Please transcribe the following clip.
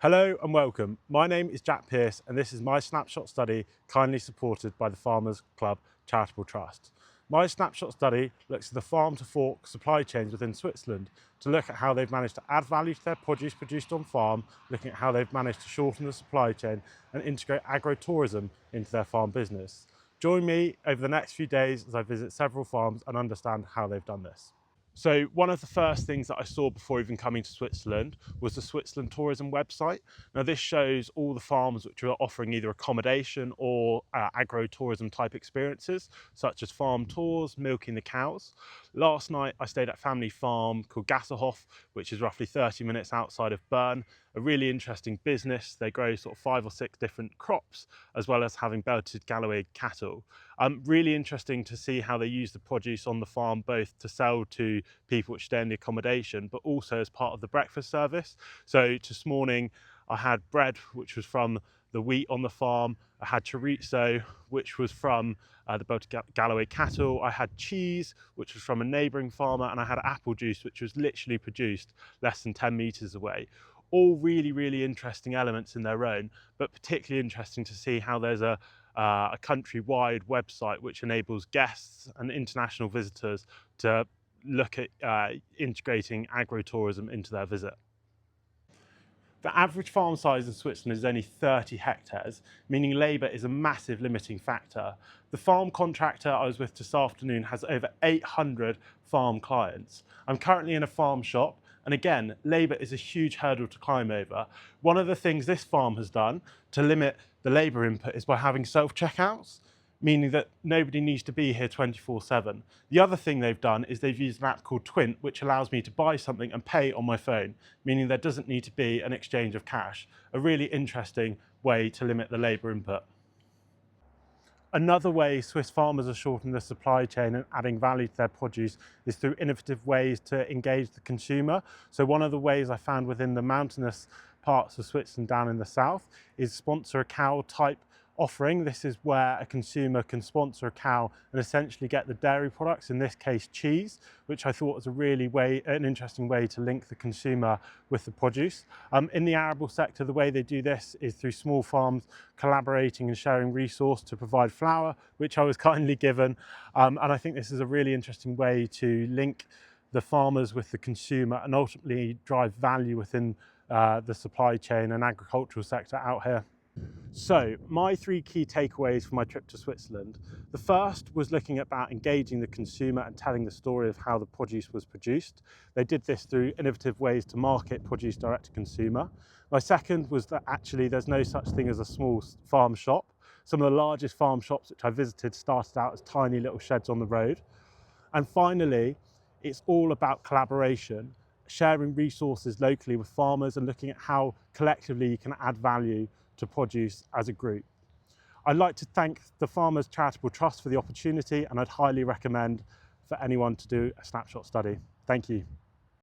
Hello and welcome. My name is Jack Pearce and this is my snapshot study, kindly supported by the Farmers Club Charitable Trust. My snapshot study looks at the farm to fork supply chains within Switzerland to look at how they've managed to add value to their produce produced on farm, looking at how they've managed to shorten the supply chain and integrate agro-tourism into their farm business. Join me over the next few days as I visit several farms and understand how they've done this. So one of the first things that I saw before even coming to Switzerland was the Switzerland tourism website. Now this shows all the farms which are offering either accommodation or agro-tourism type experiences, such as farm tours, milking the cows. Last night I stayed at a family farm called Gasserhof, which is roughly 30 minutes outside of Bern. A really interesting business. They grow sort of 5 or 6 different crops, as well as having belted Galloway cattle. Really interesting to see how they use the produce on the farm, both to sell to people which stay in the accommodation, but also as part of the breakfast service. So this morning I had bread, which was from the wheat on the farm. I had chorizo, which was from the belted Galloway cattle. I had cheese, which was from a neighbouring farmer, and I had apple juice, which was literally produced less than 10 metres away. All really interesting elements in their own, but particularly interesting to see how there's a country-wide website which enables guests and international visitors to look at integrating agro-tourism into their visit. The average farm size in Switzerland is only 30 hectares, meaning labour is a massive limiting factor. The farm contractor I was with this afternoon has over 800 farm clients. I'm currently in a farm shop, and again, labour is a huge hurdle to climb over. One of the things this farm has done to limit the labour input is by having self-checkouts, meaning that nobody needs to be here 24/7. The other thing they've done is they've used an app called Twint, which allows me to buy something and pay on my phone, meaning there doesn't need to be an exchange of cash. A really interesting way to limit the labour input. Another way Swiss farmers are shortening the supply chain and adding value to their produce is through innovative ways to engage the consumer. So one of the ways I found within the mountainous parts of Switzerland down in the south is sponsor a cow type offering. This is where a consumer can sponsor a cow and essentially get the dairy products, in this case cheese, which I thought was an interesting way to link the consumer with the produce. In the arable sector, the way they do this is through small farms collaborating and sharing resource to provide flour, which I was kindly given. And I think this is a really interesting way to link the farmers with the consumer and ultimately drive value within the supply chain and agricultural sector out here. So my 3 key takeaways for my trip to Switzerland. The first was looking about engaging the consumer and telling the story of how the produce was produced. They did this through innovative ways to market produce direct to consumer. My second was that actually there's no such thing as a small farm shop. Some of the largest farm shops which I visited started out as tiny little sheds on the road. And finally, it's all about collaboration, sharing resources locally with farmers and looking at how collectively you can add value to produce as a group. I'd like to thank the Farmers Charitable Trust for the opportunity, and I'd highly recommend for anyone to do a snapshot study. Thank you.